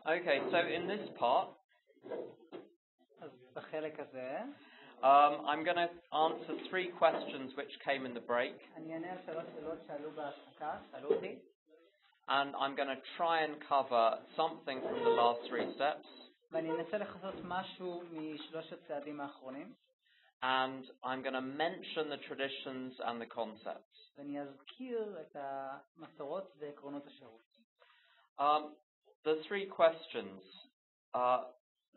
Okay, so in this part, אז בחלק הזה, I'm going to answer 3 questions which came in the break, אני אענה על 3 שאלות שעלו בהפסקה, שאלו אותי, and I'm going to try and cover something from the last 3 steps, ואני אנסה לחזות משהו משלושת צעדים האחרונים, and I'm going to mention the traditions and the concepts. ואני אזכיר את המסורות ועקרונות השירות. The 3 questions.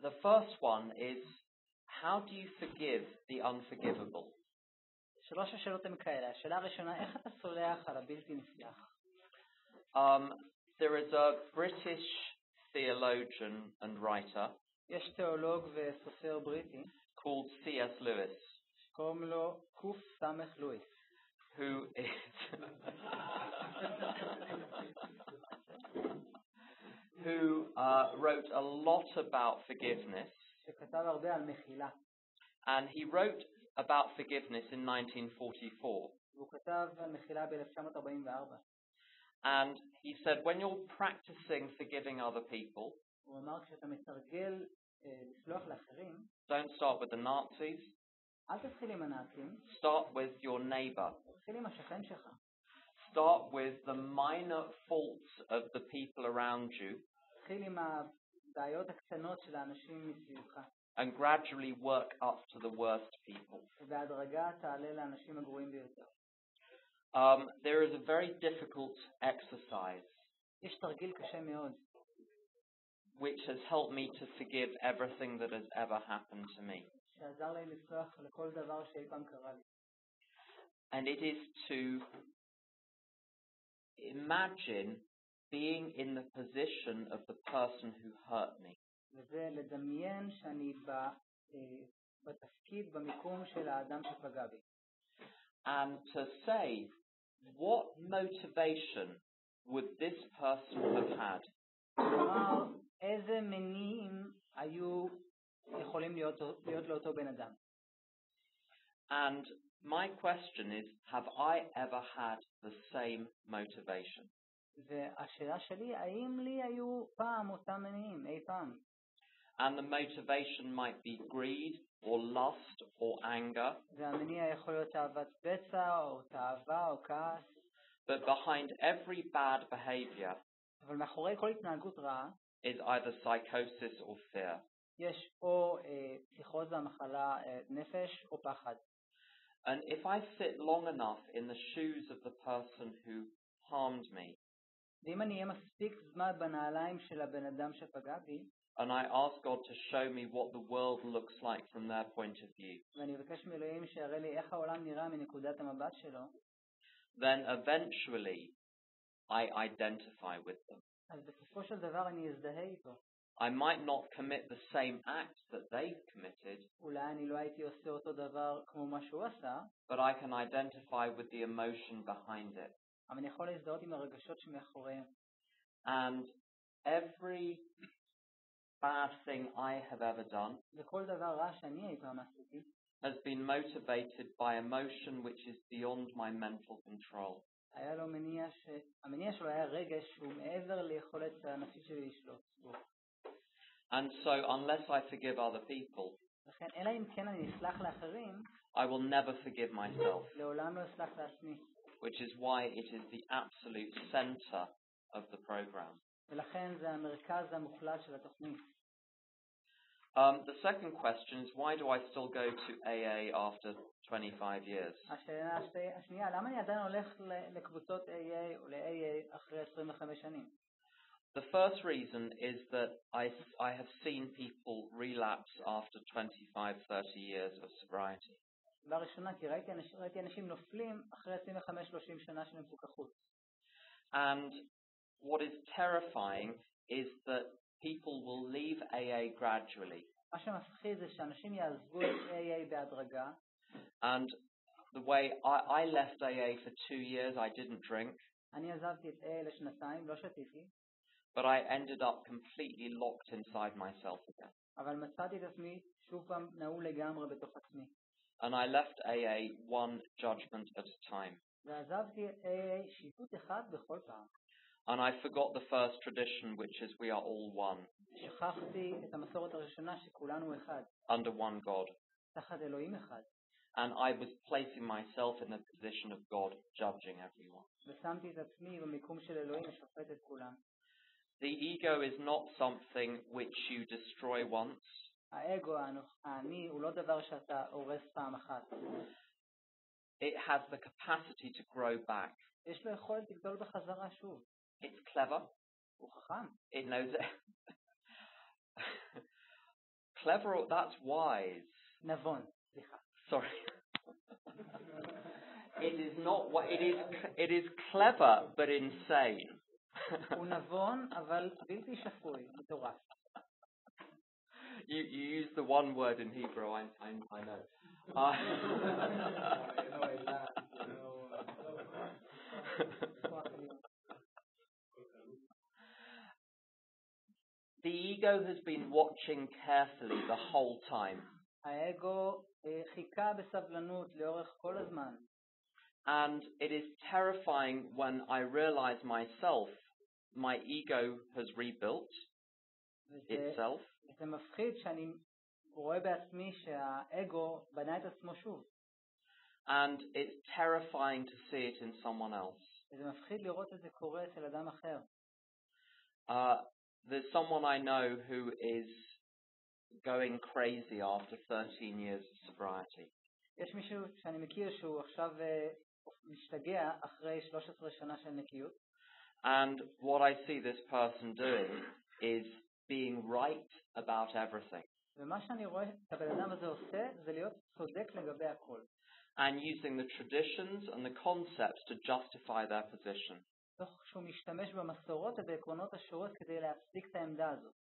The first one is, how do you forgive the unforgivable? 3 השאלות הן כאלה. השאלה הראשונה, איך אתה סולח על הבלתי נסלח? There is a British theologian and writer יש תיאולוג וסופר בריטי, called C.S. Lewis, שקוראים לו קוף סמך לואיס, who wrote a lot about forgiveness, שכתב הרבה על מחילה. and he wrote about forgiveness in 1944. והוא כתב על מחילה ב-1944. And he said, when you're practicing forgiving other people, הוא אמר, כשאתה מתרגל לסלוח לאחרים, don't start with the Nazis, אל תתחיל עם הנאצים, start with your neighbor. תתחיל עם השכן שלך. Start with the minor faults of the people around you, תתחיל עם הבעיות הקטנות של האנשים מסביבך. and gradually work up to the worst people. ובהדרגה תעלה לאנשים הגרועים ביותר. There is a very difficult exercise יש תרגיל קשה מאוד, which has helped me to forgive everything that has ever happened to me. שעזר לי לסלוח לכל דבר שאי פעם קרה לי. And it is to imagine being in the position of the person who hurt me. וזה לדמיין שאני בתפקיד, במיקום של האדם שפגע בי. And to say, what motivation would this person have had? כלומר, איזה מניעים היו יכולים להיות לאותו בן אדם. And my question is, have I ever had the same motivation? והשאלה שלי, האם לי היו פעם אותם מניעים, אי פעם? And the motivation might be greed or lust or anger, והמניע יכול להיות תאוות בצע או תאווה או כעס. but behind every bad behavior אבל מאחורי כל התנהגות רעה is either psychosis or fear. יש או פסיכוזה, מחלה נפש או פחד. And if I sit long enough in the shoes of the person who harmed me, ואם אני אהיה מספיק זמן בנעליים של הבן אדם שפגע בי, and I ask God to show me what the world looks like from their point of view, ואני אבקש מאלוהים שיראה לי איך העולם נראה מנקודת המבט שלו, then eventually I identify with them. אז בסופו של דבר אני אזדהה איתו. I might not commit the same act that they committed, אולי אני לא הייתי עושה אותו דבר כמו מה שהוא עשה, but I can identify with the emotion behind it. אבל אני יכול להזדהות עם הרגשות שמאחוריהם. And every bad thing I have ever done וכל דבר רע שאני אי פעם עשיתי, has been motivated by emotion which is beyond my mental control. היה לו המניע שלו היה רגש שהוא מעבר ליכולת הנפשית שלי לשלוט בו. And so unless I forgive other people, לכן, אלא אם כן אני אסלח לאחרים, I will never forgive myself, לעולם לא אסלח לעצמי. which is why it is the absolute center of the program. ולכן זה המרכז המוחלט של התוכנית. The second question is, why do I still go to AA after 25 years? השאלה השנייה, למה אני עדיין הולך לקבוצות AA או ל-AA אחרי 25 שנים? The first reason is that I have seen people relapse after 25-30 years of sobriety. בראשונה, כי ראיתי אנשים נופלים אחרי 25-30 שנה של מפוקחות. And what is terrifying is that people will leave AA gradually. מה שמפחיד זה שאנשים יעזבו את AA בהדרגה. And the way I left AA for 2 years, I didn't drink. אני עזבתי את AA לשנתיים, לא שתיתי. But I ended up completely locked inside myself again. אבל מצאתי את עצמי שוב פעם נעול לגמרי בתוך עצמי. And I left AA one judgment at a time. ועזבתי את AA שיפוט אחד בכל פעם. And I forgot the first tradition, which is we are all one, שכחתי את המסורת הראשונה שכולנו אחד, under one God. תחת אלוהים אחד. And I was placing myself in the position of God, judging everyone. ושמתי את עצמי במיקום של אלוהים לשופט את כולם. The ego is not something which you destroy once. האגו, האני, הוא לא דבר שאתה הורס פעם אחת. It has the capacity to grow back. יש לו יכולת לגדול בחזרה שוב. It's clever. הוא חכם. It knows it. Clever, that's wise. נבון, סליחה. Sorry. It is not what it is clever but insane. הוא נבון אבל בלתי שפוי, מטורף. You use the one word in Hebrew, I know. The ego has been watching carefully the whole time. האגו חיכה בסבלנות לאורך כל הזמן. And it is terrifying when I realize myself, my ego has rebuilt itself. זה מפחיד שאני רואה בעצמי שהאגו בנה את עצמו שוב. And it's terrifying to see it in someone else. זה מפחיד לראות את זה קורה אצל אדם אחר. There's someone I know who is going crazy after 13 years of sobriety. יש מישהו שאני מכיר שהוא עכשיו משתגע אחרי 13 שנה של נקיות. And what I see this person doing is being right about everything. ומה שאני רואה את הבן אדם הזה עושה זה להיות צודק לגבי הכל. And using the traditions and the concepts to justify their position. תוך שהוא משתמש במסורות ובעקרונות השורות כדי להצדיק את העמדה הזאת.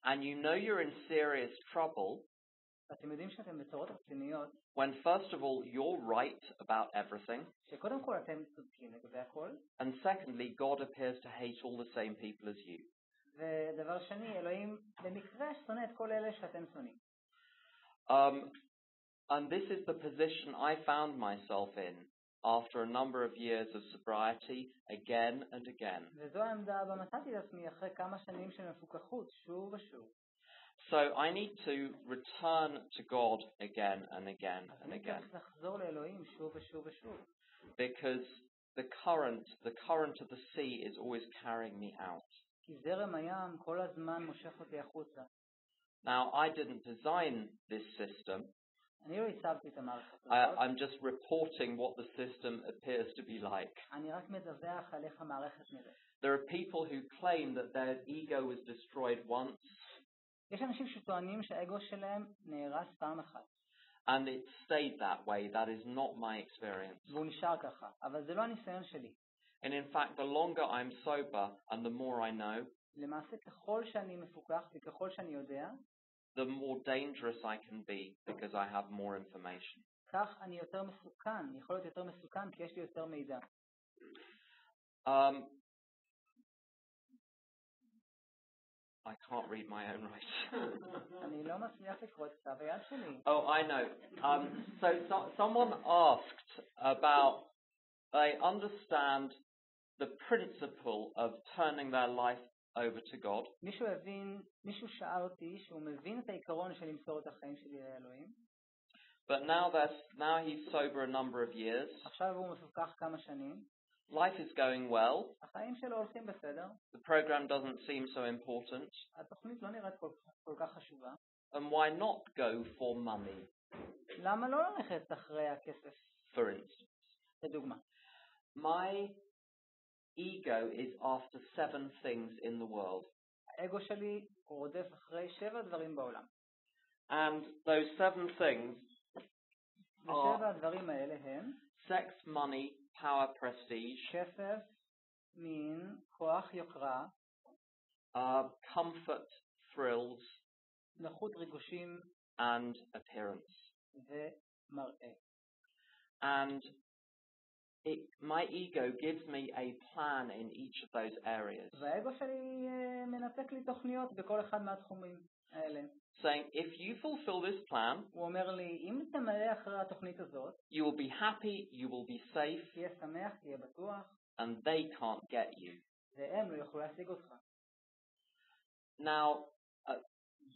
And you know you're in serious trouble אתם יודעים שאתם בצורות רציניות. when first of all you're right about everything. שקודם כל אתם צודקים לגבי הכל. And secondly, God appears to hate all the same people as you. ודבר שני, אלוהים במקרה שונא את כל אלה שאתם שונאים. And this is the position I found myself in after a number of years of sobriety, again and again. וזו העמדה הבאה מצאתי את עצמי אחרי כמה שנים של מפוקחות, שוב ושוב. So I need to return to God again and again and again. אני צריך לחזור לאלוהים שוב ושוב ושוב. Because the current of the sea is always carrying me out. כי זרם הים כל הזמן מושך אותי החוצה. Now, I didn't design this system. אני לא הצבתי את המערכת הזאת. I'm just reporting what the system appears to be like. אני רק מדווח על איך המערכת נראית. There are people who claim that their ego was destroyed once. יש אנשים שטוענים שהאגו שלהם נהרס פעם אחת. And it stayed that way. That is not my experience. והוא נשאר ככה, אבל זה לא הניסיון שלי. And in fact, the longer I'm sober and the more I know, למעשה ככל שאני מפוקח וככל שאני יודע, the more dangerous I can be because I have more information. כך אני יותר מסוכן, יכול להיות יותר מסוכן כי יש לי יותר מידע. I can't read my own writing. אני לא מצליח לקרוא את כתב היד שלי. Oh, I know. So someone asked about, they understand the principle of turning their life over to God. מישהו שאל אותי שהוא מבין את העיקרון של למסור את החיים שלי לאלוהים. But now he's sober a number of years. עכשיו הוא מפוקח כמה שנים. Life is going well. החיים שלו הולכים בסדר. The program doesn't seem so important. התוכנית לא נראית כל כך חשובה. And why not go for money? למה לא ללכת אחרי הכסף? For instance. לדוגמה. My ego is after 7 things in the world. האגו שלי הוא רודף אחרי 7 דברים בעולם. And those 7 things ו7 הדברים האלה הם sex, money, power, prestige, כסף, מין, כוח, יוקרה, comfort, thrills, נוחות, ריגושים, and appearance. ומראה. And my ego gives me a plan in each of those areas. והאגו שלי מנפק לי תוכניות בכל אחד מהתחומים האלה. Saying, if you fulfill this plan, הוא אומר לי, אם תמלא אחרי התוכנית הזאת, you will be happy, you will be safe, תהיה שמח, תהיה בטוח, and they can't get you. והם לא יוכלו להשיג אותך. Now,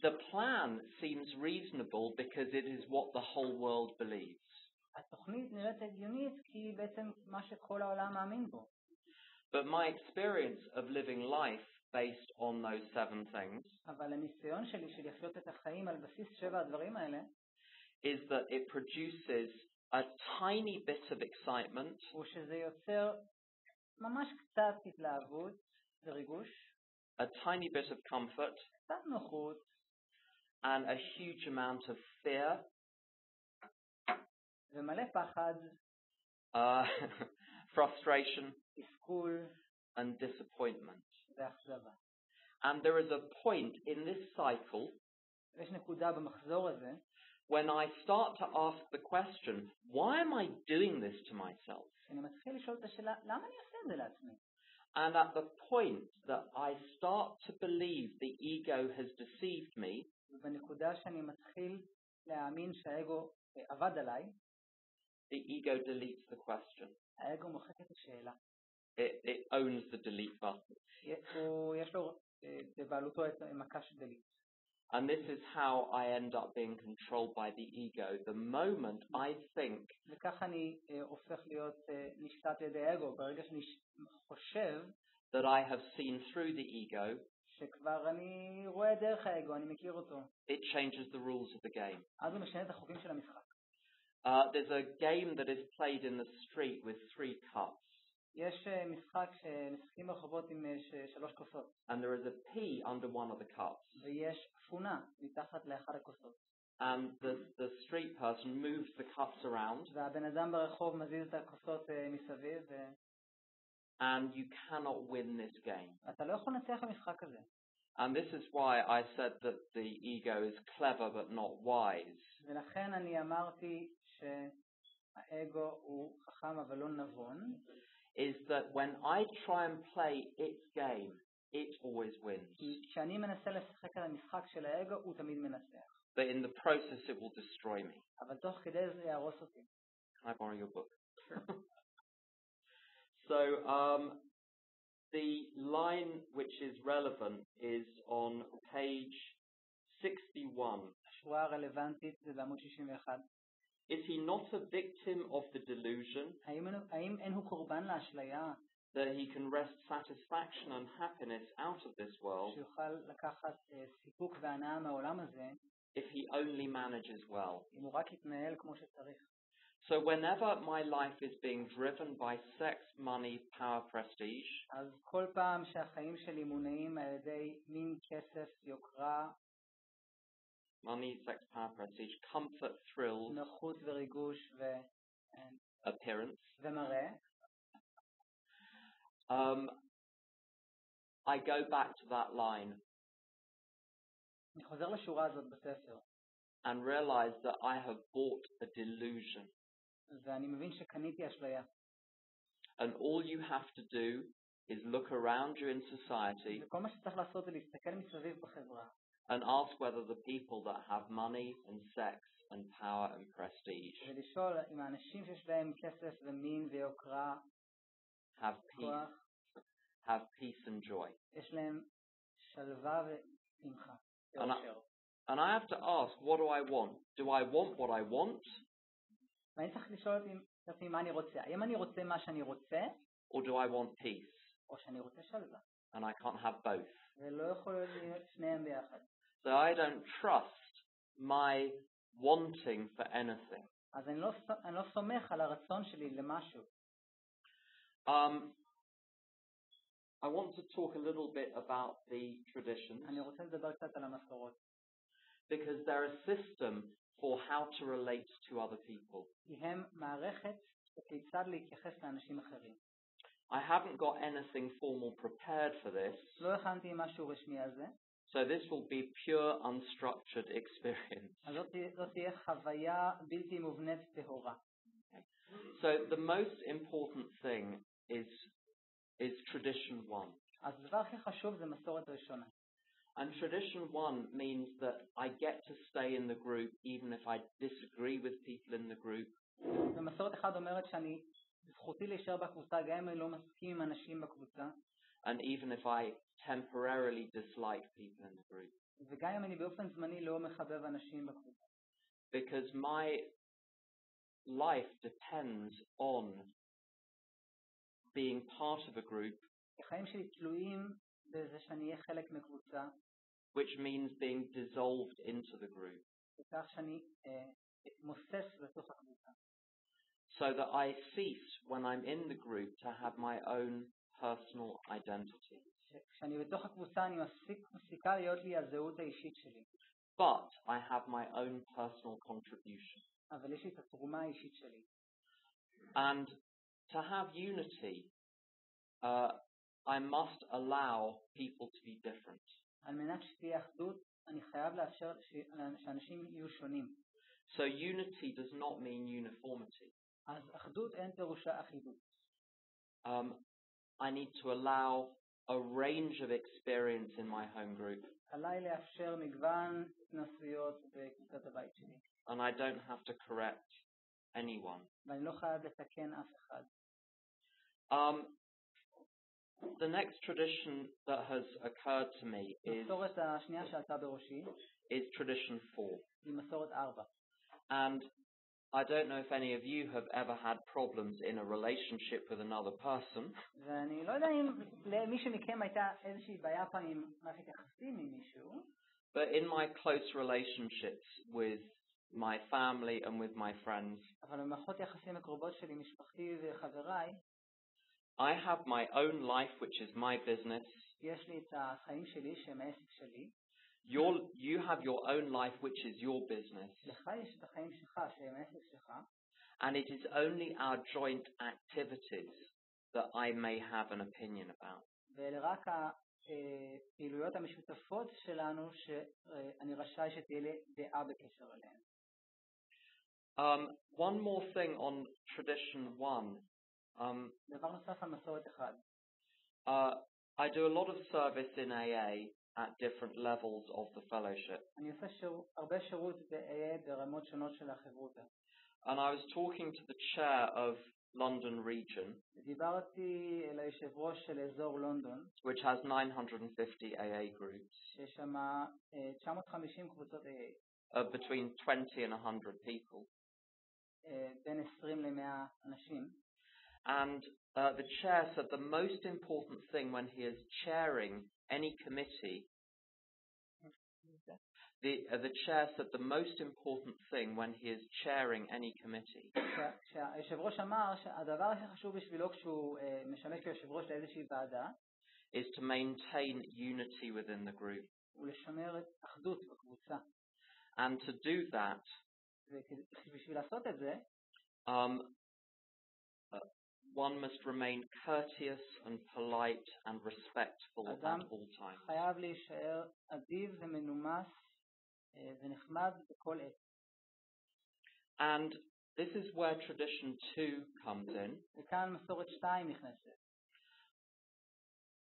the plan seems reasonable because it is what the whole world believes. התוכנית נראית הגיונית כי בעצם מה שכל העולם מאמין בו. But my experience of living life based on those 7 things אבל הניסיון שלי של לחיות את החיים על בסיס 7 הדברים האלה is that it produces a tiny bit of excitement, הוא שזה יוצר ממש קצת התלהבות וריגוש, a tiny bit of comfort, קצת נוחות, and a huge amount of fear, ומלא פחד, frustration, תסכול and disappointment. ואכזבה. And there is a point in this cycle יש נקודה במחזור הזה when I start to ask the question, why am I doing this to myself? אני מתחיל לשאול את השאלה, למה אני עושה את זה לעצמי? And at the point that I start to believe the ego has deceived me, ובנקודה שאני מתחיל להאמין שהאגו עבד עליי, the ego deletes the question. האגו מוחק את השאלה. It owns the delete button. יש לו בבעלותו את המכה של delete. And this is how I end up being controlled by the ego. The moment I think וכך אני הופך להיות נשלט לידי האגו, ברגע שאני חושב that I have seen through the ego, שכבר אני רואה דרך האגו, אני מכיר אותו. it changes the rules of the game. אז הוא משנה את החוקים של המשחק. There's a game that is played in the street with 3 cups. יש משחק שמשחקים ברחובות עם 3 כוסות. And there is a P under one of the cups. ויש תפונה מתחת לאחד הכוסות. And the street person moves the cups around. והבן אדם ברחוב מזיז את הכוסות מסביב. And you cannot win this game. אתה לא יכול לנצח המשחק הזה. And this is why I said that the ego is clever but not wise. ולכן אני אמרתי שהאגו הוא חכם אבל לא נבון. Is that when I try and play its game, it always wins. כשאני מנסה לשחק על המשחק של האגו, הוא תמיד מנצח. But in the process it will destroy me. אבל תוך כדי זה יהרוס אותי. Can I borrow your book? So the line which is relevant is on page 61. השורה הרלוונטית זה בעמוד 61. Is he not a victim of the delusion האם אין הוא קורבן לאשליה that he can wrest satisfaction and happiness out of this world שיוכל לקחת סיפוק והנאה מהעולם הזה if he only manages well? אם הוא רק יתנהל כמו שצריך? So whenever my life is being driven by sex, money, power, prestige, אז כל פעם שהחיים שלי מונעים על ידי מין כסף, יוקרה, money, sex, power, prestige, comfort, thrills, נוחות וריגוש appearance, ומראה, I go back to that line אני חוזר לשורה הזאת בספר and realize that I have bought a delusion. ואני מבין שקניתי אשליה. And all you have to do is look around you in society וכל מה שצריך לעשות זה להסתכל מסביב בחברה. and ask whether the people that have money and sex and power and prestige ולשאול אם האנשים שיש להם כסף ומין ויוקרה have peace and joy. יש להם שלווה ושמחה. And I have to ask, what do I want? Do I want what I want? ואני צריך לשאול את עצמי מה אני רוצה. האם אני רוצה מה שאני רוצה? Or do I want peace? או שאני רוצה שלווה. And I can't have both. ולא יכול להיות שניהם ביחד. So I don't trust my wanting for anything. אז אני לא סומך על הרצון שלי למשהו. I want to talk a little bit about the traditions. אני רוצה לדבר קצת על המסורות. Because they're a system for how to relate to other people. כי הם מערכת כיצד להתייחס לאנשים אחרים. I haven't got anything formal prepared for this. לא הכנתי משהו רשמי על זה. So this will be pure unstructured experience. אז זאת תהיה חוויה בלתי מובנית טהורה. So the most important thing is tradition 1. אז הדבר הכי חשוב זה מסורת ראשונה. And tradition 1 means that I get to stay in the group even if I disagree with people in the group. ומסורת אחד אומרת שאני זכותי להישאר בקבוצה גם אם אני לא מסכים עם אנשים בקבוצה. and even if I temporarily dislike people in the group. וגם אם אני באופן זמני לא מחבב אנשים בקבוצה. Because my life depends on being part of a group, החיים שלי תלויים בזה שאני אהיה חלק מקבוצה, which means being dissolved into the group, וכך שאני מוסס לתוך הקבוצה. so that I cease when I'm in the group to have my own personal identity. כשאני בתוך הקבוצה אני מפסיקה להיות לי הזהות האישית שלי. But I have my own personal contribution. אבל יש לי את התרומה האישית שלי. And to have unity, I must allow people to be different. על מנת שתהיה אחדות, אני חייב לאפשר שאנשים יהיו שונים. So unity does not mean uniformity. אז אחדות אין פירושה אחידות. I need to allow a range of experience in my home group. עליי לאפשר מגוון התנסויות בקבוצת הבית שלי. And I don't have to correct anyone. ואני לא חייב לתקן אף אחד. The next tradition that has occurred to me מסורת השנייה שעלתה בראשי is tradition 4. היא מסורת 4. And I don't know if any of you have ever had problems in a relationship with another person. ואני לא יודע אם למישהו מכם הייתה איזושהי בעיה פעם עם מערכת יחסים עם מישהו. But in my close relationships with my family and with my friends, אבל במערכות יחסים הקרובות שלי, משפחתי וחבריי, I have my own life, which is my business. יש לי את החיים שלי שהם העסק שלי. You have your own life, which is your business. לך יש את החיים שלך שהם העסק שלך. And it is only our joint activities that I may have an opinion about. ואלה רק הפעילויות המשותפות שלנו שאני רשאי שתהיה לי דעה בקשר אליהן. One more thing on tradition 1. דבר נוסף על מסורת 1. I do a lot of service in AA at different levels of the fellowship. אני עושה הרבה שירות ב-AA ברמות שונות של החברותה. And I was talking to the chair of London region, דיברתי אל היושב ראש של אזור לונדון, which has 950 AA groups, שיש שם 950 קבוצות AA, of between 20 and 100 people. בין 20 ל-100 אנשים. And the chair said the most important thing when he is chairing any committee, the chair said the most important thing when he is chairing any committee שהיושב ראש אמר שהדבר הכי חשוב בשבילו כשהוא משמש כיושב ראש לאיזושהי ועדה, is to maintain unity within the group. הוא לשמר את אחדות בקבוצה. And to do that, ובשביל לעשות את זה, one must remain courteous and polite and respectful at all times. חייב להישאר אדיב ומנומס ונחמד בכל עת. And this is where tradition 2 comes in. וכאן מסורת 2 נכנסת.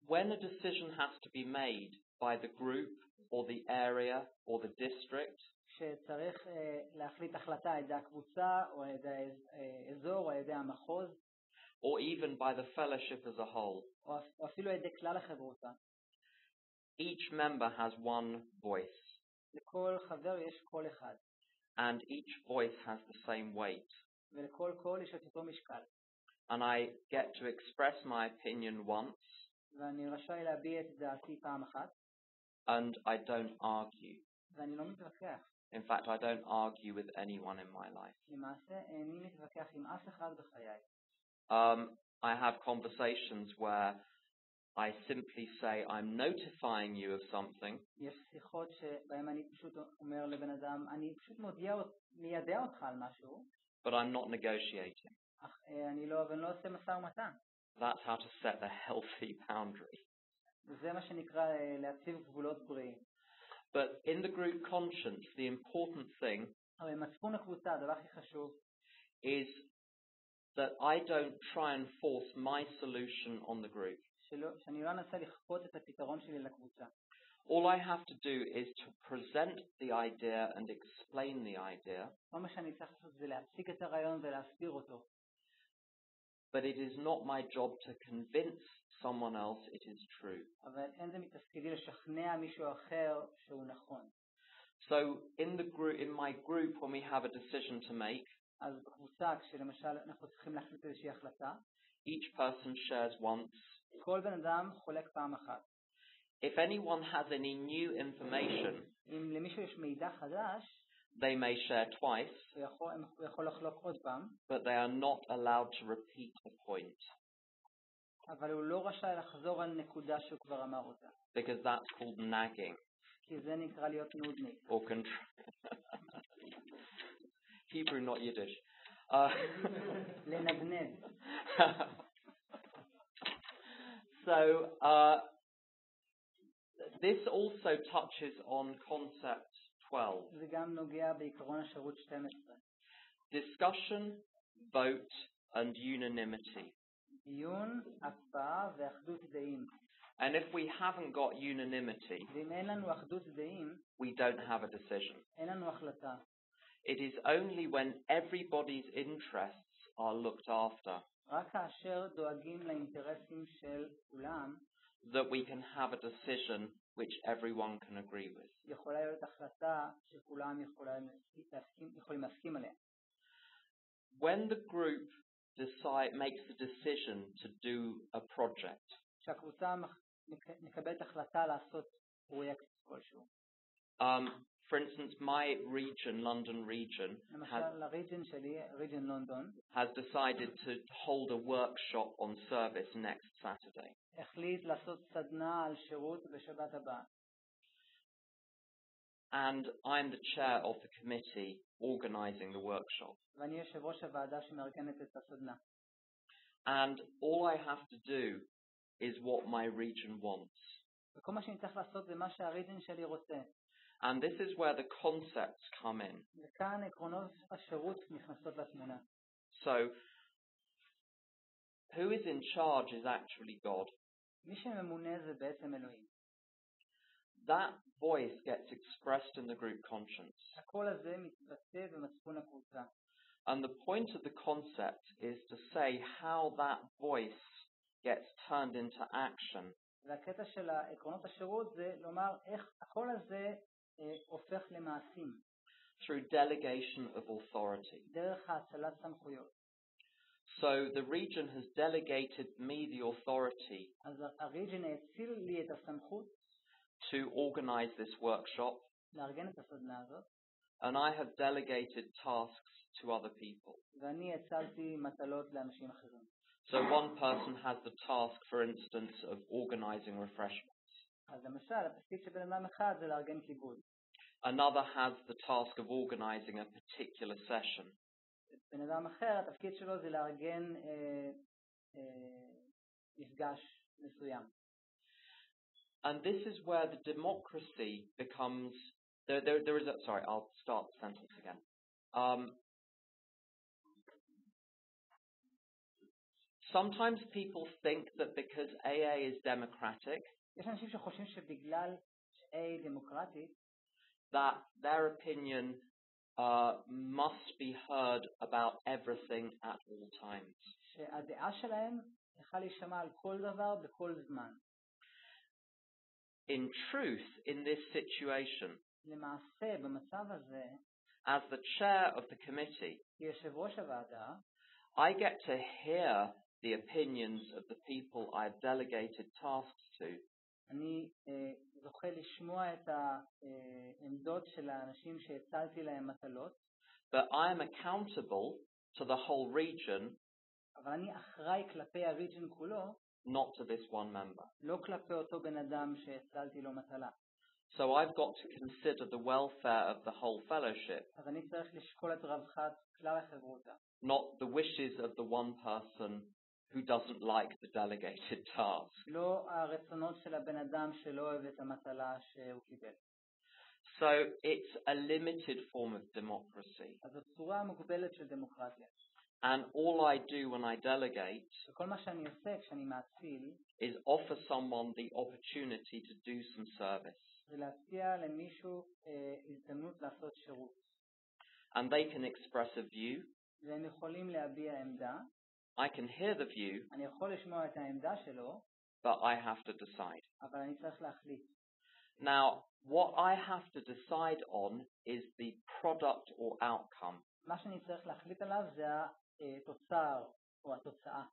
When a decision has to be made by the group or the area or the district, כשצריך להחליט החלטה על ידי הקבוצה או על ידי האזור או על ידי המחוז, or even by the fellowship as a whole, או אפילו על ידי כלל החברותה, each member has one voice. לכל חבר יש קול אחד. And each voice has the same weight. ולכל קול יש את אותו משקל. And I get to express my opinion once. ואני רשאי להביע את דעתי פעם אחת. And I don't argue. ואני לא מתווכח. In fact, I don't argue with anyone in my life. למעשה, איני מתווכח עם אף אחד בחיי. I have conversations where I simply say I'm notifying you of something. יש שיחות שבהם אני פשוט אומר לבן אדם, אני פשוט מיידע אותך על משהו. But I'm not negotiating. אך אני לא עושה משא ומתן. That's how to set a healthy boundary. וזה מה שנקרא להציב גבולות בריאים. But in the group conscience, the important thing אבל מצפון הקבוצה, הדבר הכי חשוב, is that I don't try and force my solution on the group. שאני לא אנסה לכפות את הפתרון שלי לקבוצה. All I have to do is to present the idea and explain the idea. כל מה שאני צריך לעשות זה להציג את הרעיון ולהסביר אותו. But it is not my job to convince someone else it is true. אבל אין זה מתפקידי לשכנע מישהו אחר שהוא נכון. So in my group, when we have a decision to make, אז בקבוצה, כשלמשל אנחנו צריכים להחליט איזושהי החלטה, each person shares once. כל בן אדם חולק פעם אחת. If anyone has any new information, אם למישהו יש מידע חדש, they may share twice, הוא יכול לחלוק עוד פעם, but they are not allowed to repeat the point, אבל הוא לא רשאי לחזור על נקודה שהוא כבר אמר אותה. because that's called nagging. כי זה נקרא להיות נודניק. Or Hebrew, not Yiddish. לנגנד. So, this also touches on concept 12. זה גם נוגע בעיקרון השירות 12. Discussion, vote, and unanimity. דיון, הקפאה ואחדות דעים. And if we haven't got unanimity, ואם אין לנו אחדות דעים, we don't have a decision. אין לנו החלטה. It is only when everybody's interests are looked after רק כאשר דואגים לאינטרסים של כולם, that we can have a decision which everyone can agree with. יכולה להיות החלטה שכולם יכולים להסכים עליה. When the group makes the decision to do a project, כשהקבוצה מקבלת החלטה לעשות פרויקט כלשהו. For instance, my region, London region, has decided to hold a workshop on service next Saturday. החליט לעשות סדנה על שירות בשבת הבאה. And I'm the chair of the committee organizing the workshop. ואני יושב ראש הוועדה שמארגנת את הסדנה. And all I have to do is what my region wants. וכל מה שאני צריך לעשות זה מה שהריג'ן שלי רוצה. And this is where the concepts come in. וכאן עקרונות השירות נכנסות לתמונה. So, who is in charge is actually God. מי שממונה זה בעצם אלוהים. That voice gets expressed in the group conscience. הקול הזה מתבטא במצפון הקבוצה. And the point of the concept is to say how that voice gets turned into action. והקטע של עקרונות השירות זה לומר איך הקול הזה הופך למעשים. Through delegation of authority. דרך האצלת סמכויות. So the region has delegated me the authority אז הריג'ן האציל לי את הסמכות to organize this workshop. לארגן את הסדנה הזאת. And I have delegated tasks to other people. ואני הצלתי מטלות לאנשים אחרים. So one person has the task, for instance, of organizing refreshments. אז למשל, התפקיד של בן אדם אחד זה לארגן כיבוד. Another has the task of organizing a particular session. בן אדם אחר, התפקיד שלו זה לארגן מפגש מסוים. And this is where the democracy becomes... There is a... Sorry, I'll start the sentence again. Sometimes people think that because AA is democratic, יש אנשים שחושבים שבגלל ש-AA דמוקרטית, that their opinion must be heard about everything at all times. שהדעה שלהם צריכה להישמע על כל דבר בכל זמן. In truth, in this situation, למעשה, במצב הזה, as the chair of the committee, כיושב ראש הוועדה, I get to hear the opinions of the people I've delegated tasks to. אני זוכה לשמוע את העמדות של האנשים שהצלתי להם מטלות. But I am accountable to the whole region, אבל אני אחראי כלפי הריג'ן כולו, not to this one member. לא כלפי אותו בן אדם שהצלתי לו מטלה. So I've got to consider the welfare of the whole fellowship, אז אני צריך לשקול את רווחת כלל החברותה. not the wishes of the one person who doesn't like the delegated task. לא הרצונות של הבן אדם שלא אוהב את המטלה שהוא קיבל. So it's a limited form of democracy. אז זו צורה מוגבלת של דמוקרטיה. And all I do when I delegate וכל מה שאני עושה כשאני מאציל is offer someone the opportunity to do some service. זה להציע למישהו הזדמנות לעשות שירות. And they can express a view. והם יכולים להביע עמדה. I can hear the view. אני יכול לשמוע את העמדה שלו. but I have to decide. אבל אני צריך להחליט. Now, what I have to decide on is the product or outcome. מה שאני צריך להחליט עליו זה התוצר או התוצאה.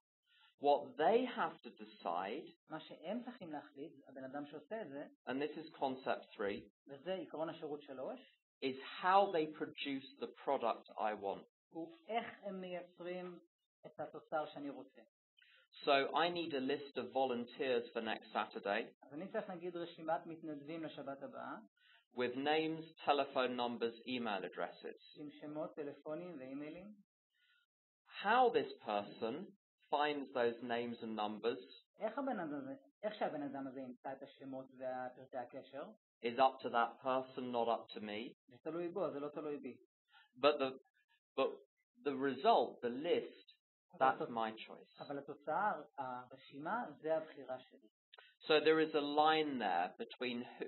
What they have to decide, מה שהם צריכים להחליט, הבן אדם שעושה את זה, and this is concept 3, וזה עקרון השירות 3, is how they produce the product I want. הוא איך הם מייצרים את התוצר שאני רוצה. So I need a list of volunteers for next Saturday אז אני צריך נגיד רשימת מתנדבים לשבת הבאה, with names, telephone numbers, email addresses. עם שמות, טלפונים ואימיילים. How this person finds those names and numbers איך שהבן אדם הזה ימצא את השמות והפרטי הקשר, is up to that person, not up to me. זה תלוי בו, זה לא תלוי בי. But the result, the list, that's my choice. אבל התוצאה, הרשימה, זה הבחירה שלי. So there is a line there between who.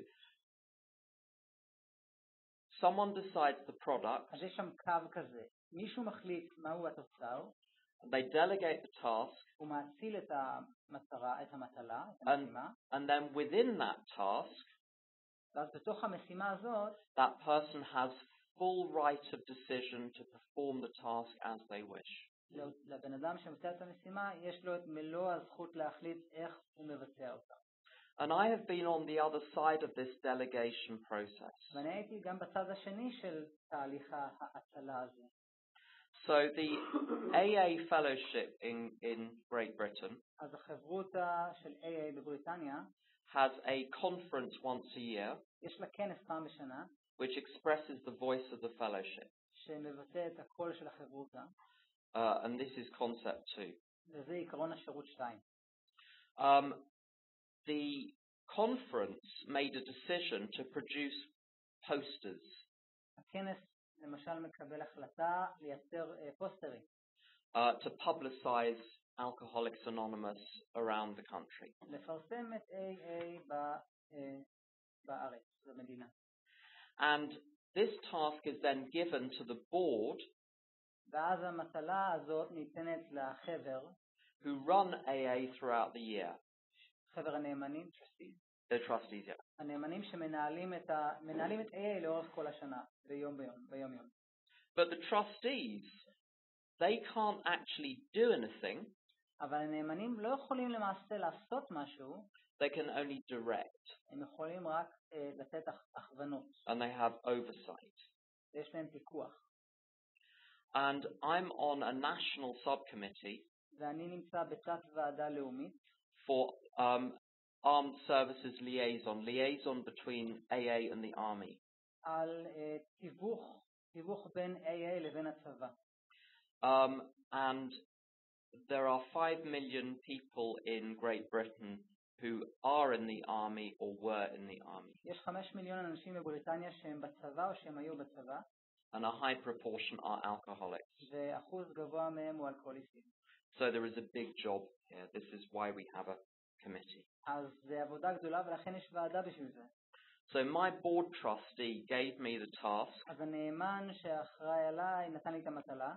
Someone decides the product. אז יש שם קו כזה. מישהו מחליט מהו התוצר. They delegate the task. הוא מאציל את המטרה, את המטלה, את המשימה. And then within that task, ואז בתוך המשימה הזאת, that person has full right of decision to perform the task as they wish. לבן אדם שמבצע את המשימה, יש לו את מלוא הזכות להחליט איך הוא מבצע אותה. And I have been on the other side of this delegation process. ואני הייתי גם בצד השני של תהליך ההצלה הזה. So the AA fellowship in Great Britain אז החברותה של AA בבריטניה has a conference once a year יש לה כנס פעם בשנה which expresses the voice of the fellowship. שמבטא את הקול של החברותה. And this is concept 2. וזה עקרון השירות 2. The conference made a decision to produce posters. הכנס למשל מקבל החלטה לייצר פוסטרים. To publicize Alcoholics Anonymous around the country. לפרסם את AA בארץ, במדינה. And this task is then given to the board ואז המטלה הזאת ניתנת לחבר who run AA throughout the year. חבר הנאמנים, The trustees, yeah. הנאמנים שמנהלים את AA לאורך כל השנה, ביום יום. But the trustees, they can't actually do anything. אבל הנאמנים לא יכולים למעשה לעשות משהו. They can only direct. הם יכולים רק לתת הכוונות. And they have oversight. ויש להם פיקוח. And I'm on a national subcommittee ואני נמצא בתת ועדה לאומית for armed services liaison between AA and the army. על תיווך בין AA לבין הצבא. And there are 5 million people in Great Britain who are in the army or were in the army. יש 5 מיליון אנשים בבריטניה שהם בצבא או שהם היו בצבא. And a high proportion are alcoholics. ואחוז גבוה מהם הוא אלכוהוליסטים. So there is a big job here. This is why we have a committee. אז זה עבודה גדולה ולכן יש ועדה בשביל זה. So my board trustee gave me the task אז הנאמן שאחראי עליי נתן לי את המטלה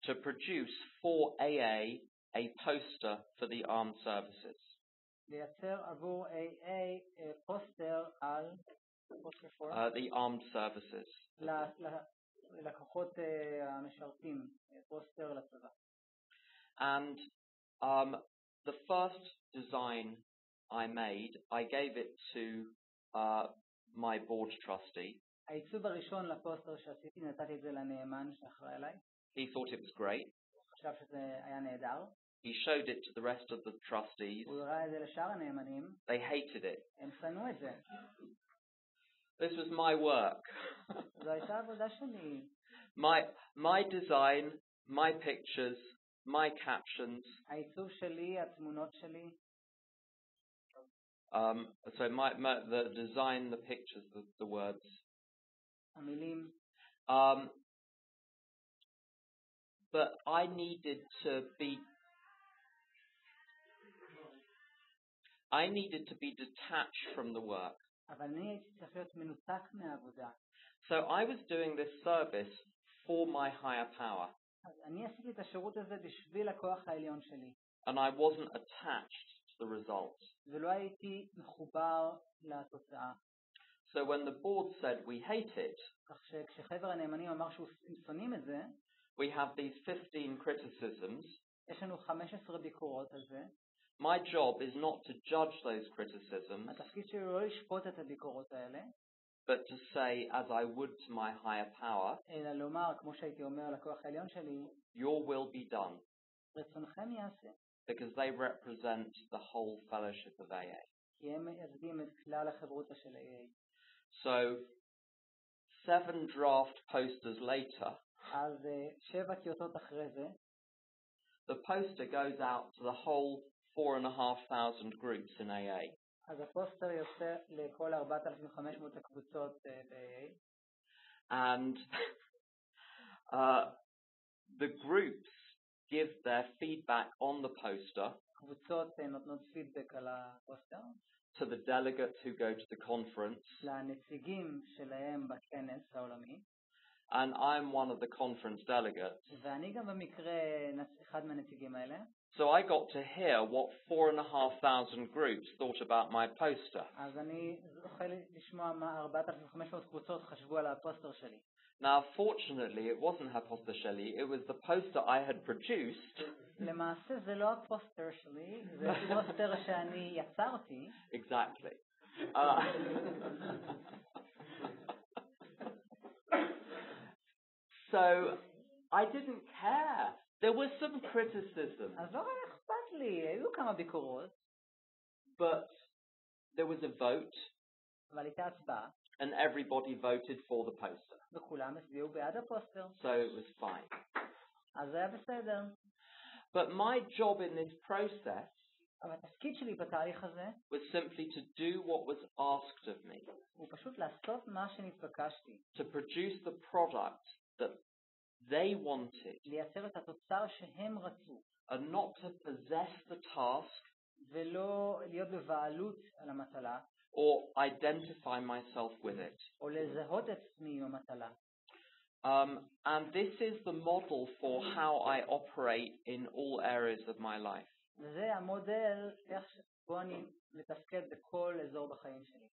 to produce for AA a poster for the armed services. לייצר עבור AA פוסטר על the armed services. ללקוחות המשרתים, פוסטר לצבא. And the first design I made, I gave it to my board trustee. העיצוב הראשון לפוסטר שעשיתי, נתתי את זה לנאמן שאחראי עליי. He thought it was great. חשב שזה היה נהדר. He showed it to the rest of the trustees. הוא הראה את זה לשאר הנאמנים. They hated it. הם שנאו את זה. This was my work. זו הייתה עבודה שלי. My design, my pictures, my captions. העיצוב שלי, התמונות שלי. So the design, the pictures, the words. המילים. But I needed to be detached from the work. אבל אני הייתי צריך להיות מנותק מהעבודה. So I was doing this service for my higher power. אז אני עשיתי את השירות הזה בשביל הכוח העליון שלי. And I wasn't attached to the result. ולא הייתי מחובר לתוצאה. So when the board said we hate it, כך שכשחבר הנאמנים אמר שהוא שונאים את זה, we have these 15 criticisms. יש לנו 15 ביקורות על זה. My job is not to judge those criticisms, התפקיד שלי לא לשפוט את הביקורות האלה, but to say, as I would to my higher power, אלא לומר, כמו שהייתי אומר לכוח העליון שלי, your will be done, רצונכם יעשה. because they represent the whole fellowship of AA. כי הם מייצגים את כלל החברותה של AA. So, 7 draft posters later, אז 7 טיוטות אחרי זה, the poster goes out to the whole 4,500 groups in AA. אז הפוסטר יוצא לכל 4,500 הקבוצות ב-AA. And the groups give their feedback on the poster קבוצות נותנות פידבק על הפוסטר. to the delegates who go to the conference. לנציגים שלהם בכנס העולמי. And I'm one of the conference delegates. ואני גם במקרה אחד מהנציגים האלה. So I got to hear what 4,500 groups thought about my poster. אז אני זוכה לשמוע מה 4,500 קבוצות חשבו על הפוסטר שלי. Now, fortunately, it wasn't her poster Shelley, it was the poster I had produced. למעשה זה לא הפוסטר שלי, זה פוסטר שאני יצרתי. Exactly. So, I didn't care. There was some criticism. אז לא היה אכפת לי, היו כמה ביקורות. But there was a vote. אבל הייתה הצבעה. And everybody voted for the poster. וכולם הצביעו בעד הפוסטר. So it was fine. אז זה היה בסדר. But my job in this process אבל התפקיד שלי בתהליך הזה was simply to do what was asked of me. הוא פשוט לעשות מה שנתבקשתי. To produce the product that they wanted. לייצר את התוצר שהם רצו. And not to possess the task. ולא להיות בבעלות על המטלה. Or identify myself with it. או לזהות עצמי עם המטלה. And this is the model for how I operate in all areas of my life. וזה המודל בו אני מתפקד בכל אזור בחיים שלי.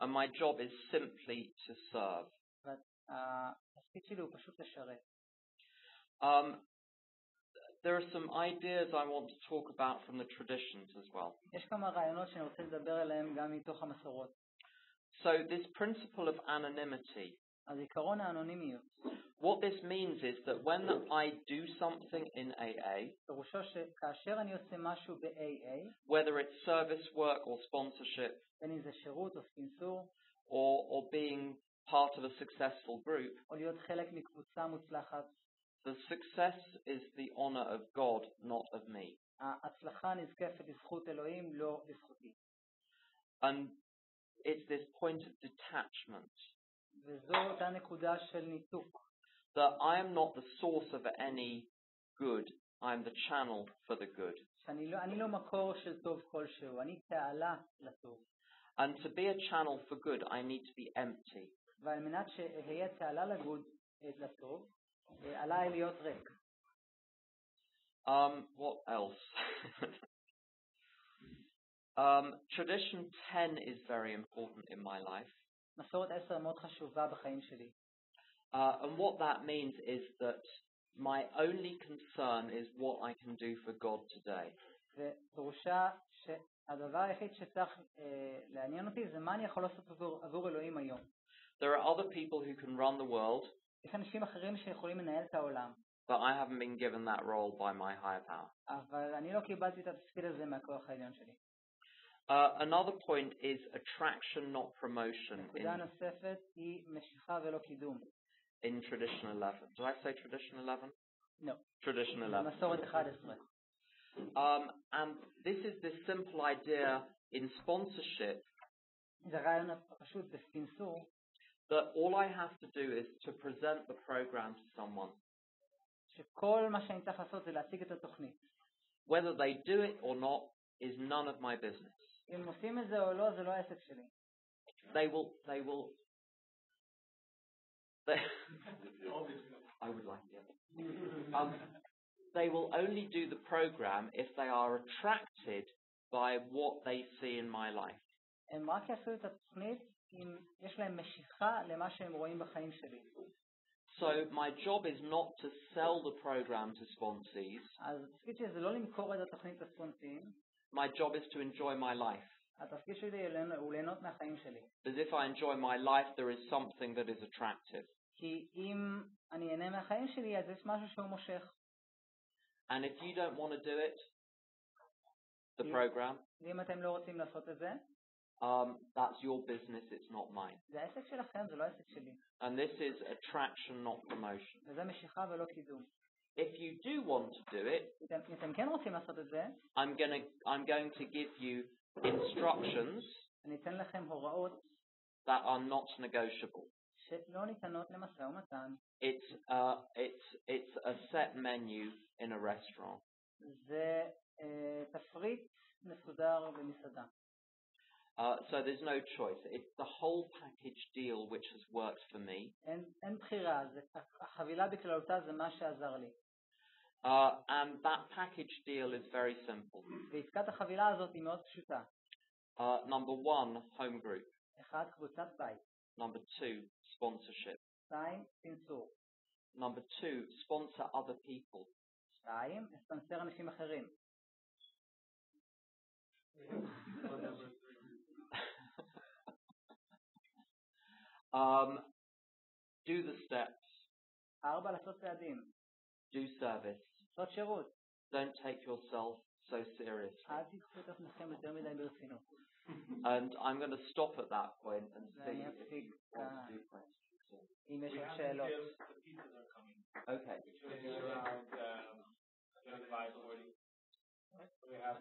And my job is simply to serve. והתפקיד שלי הוא פשוט לשרת. There are some ideas I want to talk about from the traditions as well. יש כמה רעיונות שאני רוצה לדבר עליהם גם מתוך המסורות. So this principle of anonymity. אז עיקרון האנונימיות. What this means is that when I do something in AA, פירושו שכאשר אני עושה משהו ב-AA, whether it's service work or sponsorship, בין אם זה שירות או ספנסור, or being part of a successful group, או להיות חלק מקבוצה מוצלחת, the success is the honor of God, not of me. ההצלחה נזקפת לזכות אלוהים, לא לזכותי. And it's this point of detachment. וזו אותה נקודה של ניתוק. That I am not the source of any good, I am the channel for the good. אני לא מקור של טוב כלשהו, אני תעלה לטוב. And to be a channel for good, I need to be empty. ועל מנת שאהיה תעלה לטוב, עליי להיות ריק. What else? Tradition 10 is very important in my life. מסורת 10 מאוד חשובה בחיים שלי. And what that means is that my only concern is what I can do for God today. ודרושה שהדבר היחיד שצריך לעניין אותי זה מה אני יכול לעשות עבור אלוהים היום. There are other people who can run the world. יש אנשים אחרים שיכולים לנהל את העולם. But I haven't been given that role by my higher power. אבל אני לא קיבלתי את התפקיד הזה מהכוח העליון שלי. Another point is attraction, not promotion. נקודה נוספת היא משיכה ולא קידום. In tradition 11. Did I say tradition 11? No. Tradition 11. מסורת 11. And this is this simple idea in sponsorship. זה רעיון פשוט בספנסור. That all I have to do is to present the program to someone. שכל מה שאני צריך לעשות זה להציג את התוכנית. Whether they do it or not is none of my business. אם עושים את זה או לא, זה לא העסק שלי. They will I would like it. They will only do the program if they are attracted by what they see in my life. הם רק יעשו את התוכנית אם יש להם משיכה למה שהם רואים בחיים שלי. So my job is not to sell the program to sponsees. אז התפקיד שלי זה לא למכור את התוכנית לספונסים. My job is to enjoy my life. התפקיד שלי הוא ליהנות מהחיים שלי. Because if I enjoy my life, there is something that is attractive. כי אם אני אהנה מהחיים שלי, אז יש משהו שהוא מושך. And if you don't want to do it, the program, ואם אתם לא רוצים לעשות את זה, that's your business, it's not mine. זה העסק שלכם, זה לא העסק שלי. And this is attraction, not promotion. וזה משיכה ולא קידום. If you do want to do it, אם אתם כן רוצים לעשות את זה, I'm going to give you instructions אני אתן לכם הוראות that are not negotiable. שלא ניתנות למשא ומתן. It's a set menu in a restaurant. זה תפריט מסודר במסעדה. So there's no choice. It's the whole package deal which has worked for me. אין בחירה, החבילה בכללותה זה מה שעזר לי. And that package deal is very simple. ועסקת החבילה הזאת היא מאוד פשוטה. Number 1, home group. 1, קבוצת בית. Number 2, sponsorship. 2, סנסור. Number 2, sponsor other people. 2, לספנסר אנשים אחרים. Do the steps. 4, לעשות צעדים. Do service. לעשות שירות. Don't take yourself so seriously. אל תיקחו את עצמכם יותר מדי ברצינות. And I'm going to stop at that point and see if you want to do questions. אם יש לך שאלות. Okay. Around 35-40. We have.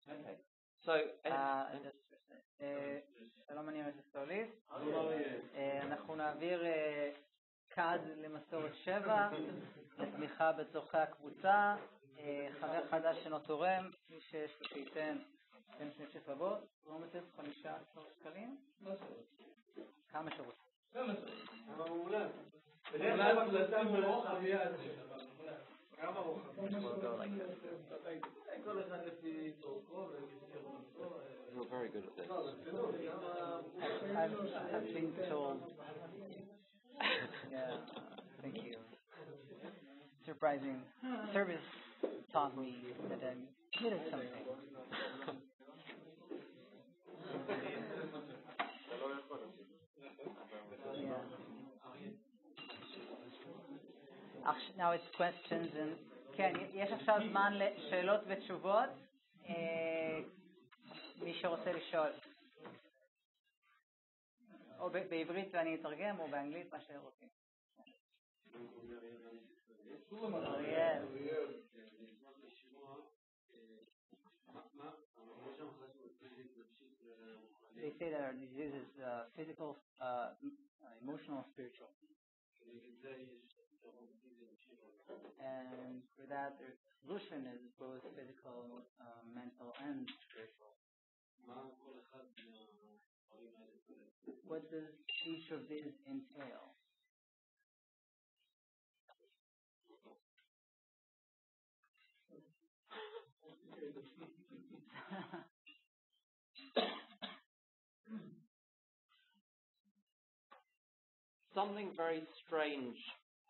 Okay. So, שלום, אני אמס סוליס. אנחנו נעביר קאד למסורת 7, לתמיכה בצורכי הקבוצה, חבר חדש שאינו תורם, מי שיש לו שייתן 12 רבות, לא מצאת 15 שקלים? כמה שרות? כמה שרות? מעולה. בדרך כלל הקלטה ברוחב יד. כמה רוחב? כל אחד לפי צורכו you're very good at this. I've been told. Yeah, thank you. Surprising. Service taught me that I'm good at something. Yeah. Now it's questions and כן, יש עכשיו זמן לשאלות ותשובות. מי שרוצה לשאול. או בעברית ואני אתרגם, או באנגלית, מה שרוצים. אריאל. They say that our disease is physical, emotional, spiritual. And for that, the solution is both physical, mental, and spiritual. What does each of these entail? Something very strange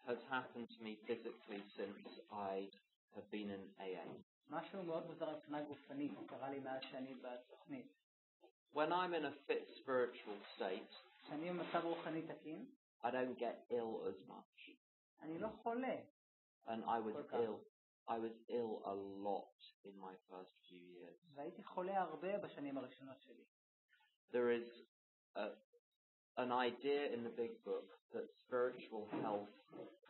has happened to me physically since I have been in AA. משהו מאוד מוזר מבחינה גופנית, קרה לי מאז שאני בתוכנית. When I'm in a fit spiritual state, כשאני במצב רוחני תקין, I don't get ill as much. אני לא חולה. And I was ill a lot in my first few years. והייתי חולה הרבה בשנים הראשונות שלי. There is an idea in the big book that spiritual health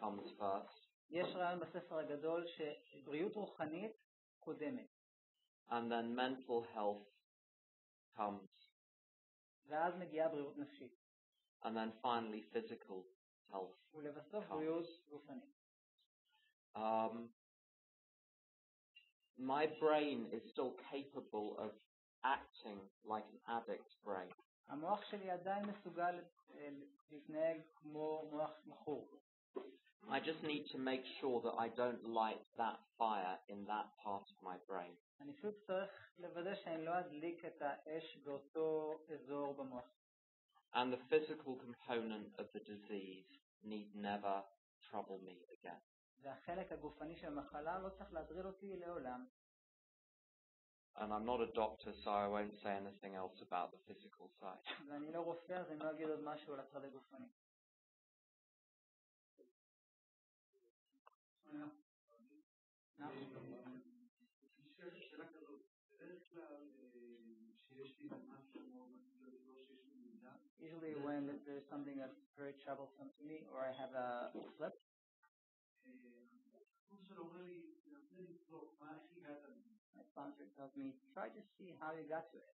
comes first. יש רעיון בספר הגדול שבריאות רוחנית קודמת. And then mental health comes. ואז מגיעה בריאות נפשית. And then finally physical health. ולבסוף בריאות גופנית. My brain is still capable of acting like an addict's brain. המוח שלי עדיין מסוגל להתנהג כמו מוח מכור. I just need to make sure that I don't light that fire in that part of my brain. אני פשוט צריך לוודא שאני לא אדליק את האש באותו אזור במוח. And the physical component of the disease need never trouble me again. והחלק הגופני של המחלה לא צריך להטריד אותי לעולם. And I'm not a doctor, so I won't say anything else about the physical side. ואני לא רופא, אז אני לא אגיד עוד משהו על הצד הגופני. Usually when there's something that's very troublesome to me or I have a slip, my sponsor tells me, try to see how you got to it.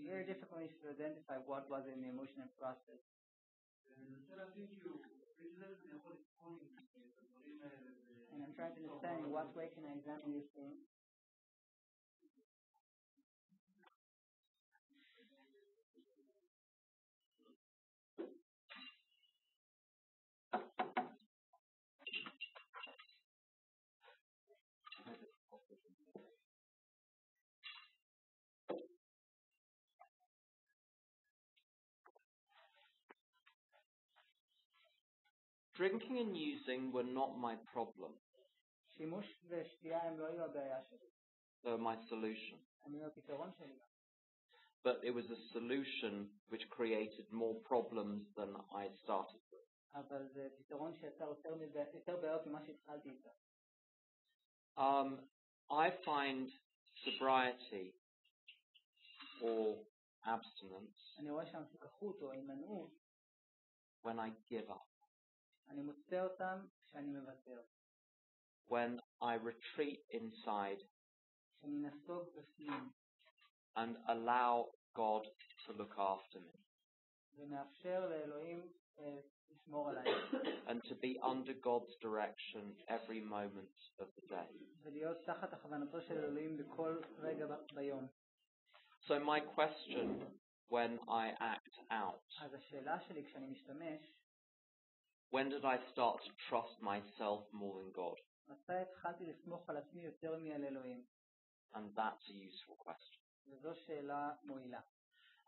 Very difficult to identify what was in the emotional process. And I'm trying to understand in what way can I examine these things. Drinking and using were not my problem. שימוש ושתייה הם לא היו הבעיה שלי. They were my solution. הם היו הפתרון שלי. But it was a solution which created more problems than I started with. אבל זה פתרון שיצר יותר בעיות ממה שהתחלתי איתה. I find sobriety or abstinence אני רואה שהמפוקחות או ההימנעות, when I give up, אני מוצא אותם כשאני מוותר. when I retreat inside כשאני נסוג בפנים and allow God to look after me ומאפשר לאלוהים לשמור עליי. and to be under God's direction every moment of the day. ולהיות תחת הכוונתו של אלוהים בכל רגע ביום. So my question when I act out, אז השאלה שלי כשאני משתמש, when did I start to trust myself more than God? מתי התחלתי לסמוך על עצמי יותר מעל אלוהים? And that's a useful question. וזו שאלה מועילה.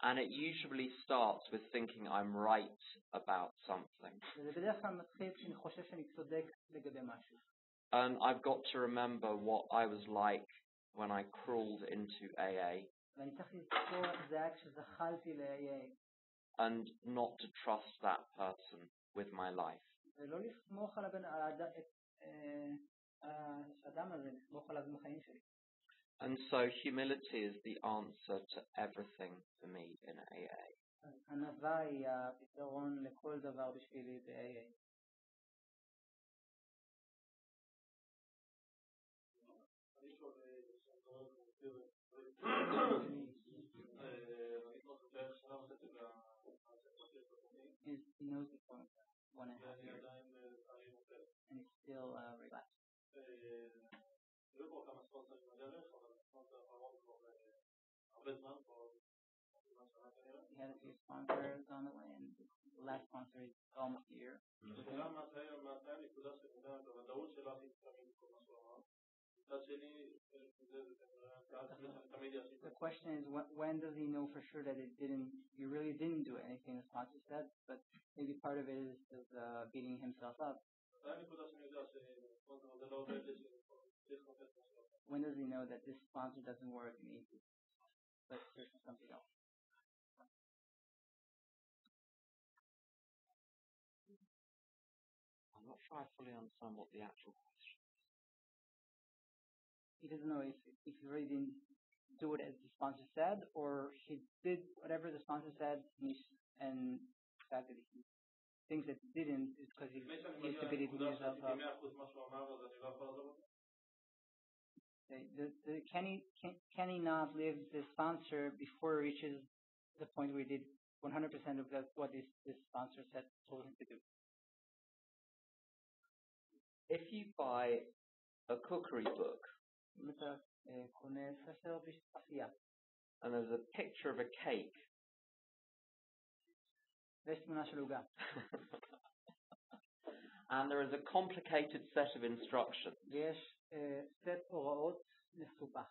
And it usually starts with thinking I'm right about something. וזה בדרך כלל מתחיל כשאני חושב שאני צודק לגבי משהו. And I've got to remember what I was like when I crawled into AA ואני צריך לזכור איך זה היה כשזחלתי ל-AA. and not to trust that person with my life. ולא לסמוך על האדם הזה, לסמוך עליו בחיים שלי. And so humility is the answer to everything for me in AA. ענווה היא הפתרון לכל דבר בשבילי ב-AA. He knows it for 1.5 years and he's still relaxed. He had a few sponsors on the way and the last sponsor is almost a year. The question is, when does he know for sure that he really didn't do anything the sponsor said, but maybe part of it is beating himself up. When does he know that this sponsor doesn't work and he needs to search for something else? I'm not sure I fully understand what the actual question is. He doesn't know if he really didn't do it as the sponsor said, or he did whatever the sponsor said, and the fact that he thinks that he didn't is because he's used to beating himself up. Can he not leave the sponsor before he reaches the point where he did 100% of what this sponsor said told him to do? If you buy a cookery book and there's a picture of a cake ויש תמונה של עוגה. And there is a complicated set of instructions. ויש סט הוראות מסובך.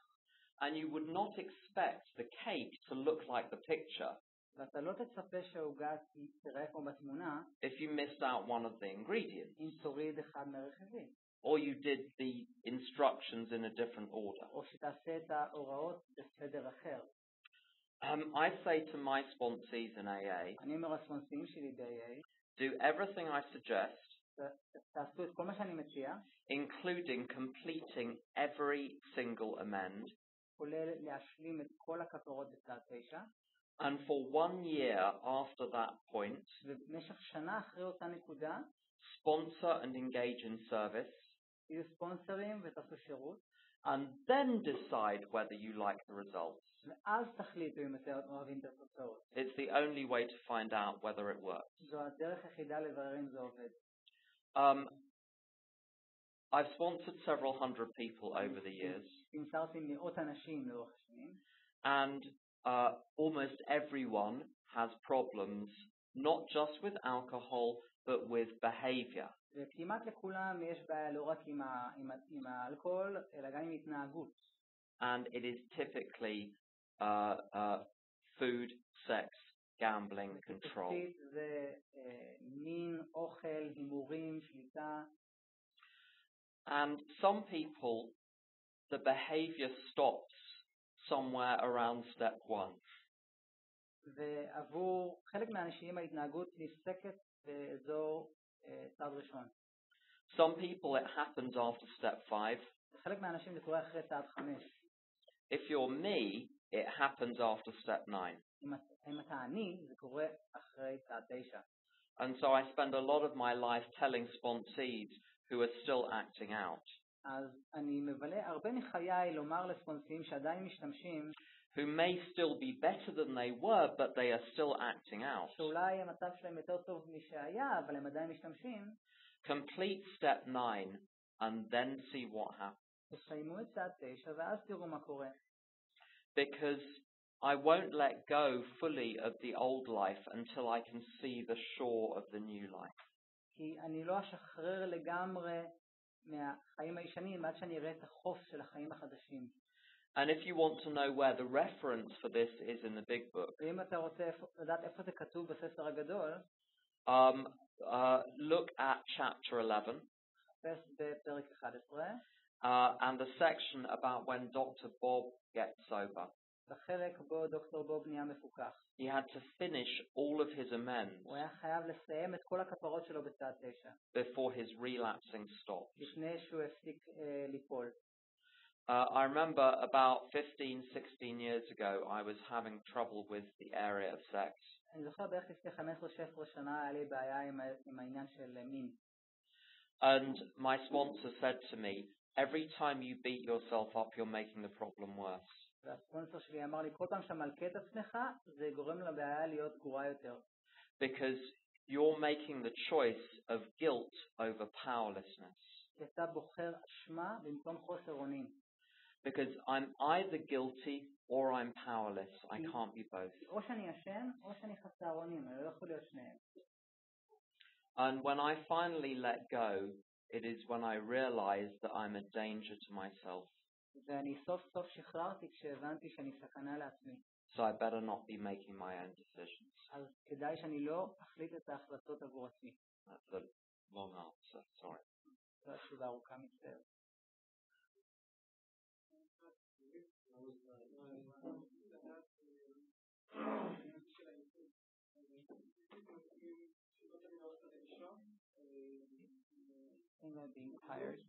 And you would not expect the cake to look like the picture ואתה לא תצפה שהעוגה תראה כמו בתמונה, if you missed out one of the ingredients, אם תוריד אחד מהרכיבים. or you did the instructions in a different order. או שתעשה את ההוראות בסדר אחר. I say to my sponsees in AA, אני אומר הספונסים שלי ב-AA, do everything I suggest, תעשו את כל מה שאני מציע, including completing every single amend, כולל להשלים את כל הכפרות בצד 9, and for 1 year after that point, ובמשך שנה אחרי אותה נקודה, sponsor and engage in service, תהיו ספונסרים ותעשו שירות, and then decide whether you like the results. ואז תחליטו אם אתם אוהבים את התוצאות. It's the only way to find out whether it works. זו הדרך היחידה לברר אם זה עובד. I've sponsored several hundred people over the years, ספונסרתי מאות אנשים לאורך השנים, and almost everyone has problems, not just with alcohol, but with behavior. וכמעט לכולם יש בעיה לא רק עם האלכוהול, אלא גם עם התנהגות. And it is typically food, sex, gambling, control. זה מין, אוכל, הימורים, שליטה. And some people, the behavior stops somewhere around step 1. ועבור חלק מהאנשים ההתנהגות נפסקת באזור צעד ראשון. Some people it happens after step 5. חלק מהאנשים זה קורה אחרי צעד 5. If you're me, it happens after step 9. אם אתה אני, זה קורה אחרי צעד 9. And so I spend a lot of my life telling sponsees who are still acting out, אז אני מבלה הרבה מחיי לומר לספונסים שעדיין משתמשים, who may still be better than they were, but they are still acting out. שאולי המצב שלהם יותר טוב משהיה, אבל הם עדיין משתמשים. Complete step 9 and then see what happens. תסיימו את צעד 9 ואז תראו מה קורה. Because I won't let go fully of the old life until I can see the shore of the new life. כי אני לא אשחרר לגמרי מהחיים הישנים עד שאני אראה את החוף של החיים החדשים. And if you want to know where the reference for this is in the big book, ואם אתה רוצה לדעת איפה זה כתוב בספר הגדול, look at chapter 11 חפש בפרק 11, and the section about when Dr. Bob gets sober. בחלק בו דוקטור בוב נהיה מפוקח. He had to finish all of his amends הוא היה חייב לסיים את כל הכפרות שלו בצעד 9. before his relapsing stopped. לפני שהוא הפסיק ליפול. I remember about 15, 16 years ago, I was having trouble with the area of sex. אני זוכר בערך לפני 15-16 שנה היה לי בעיה עם העניין של מין. And my sponsor said to me, every time you beat yourself up, you're making the problem worse. והספונסר שלי אמר לי, כל פעם שאתה מלכה את עצמך, זה גורם לבעיה להיות גרועה יותר. Because you're making the choice of guilt over powerlessness. כי אתה בוחר אשמה במקום חוסר אונים. Because I'm either guilty or I'm powerless. I can't be both. או שאני אשם או שאני חסר אונים, אני לא יכול להיות שניהם. And when I finally let go, it is when I realized that I'm a danger to myself. ואני סוף סוף שחררתי כשהבנתי שאני סכנה לעצמי. So I better not be making my own decisions. אז כדאי שאני לא אחליט את ההחלטות עבור עצמי. That's a long answer, sorry. זו התשובה ארוכה מצטער. I think I'm being tired.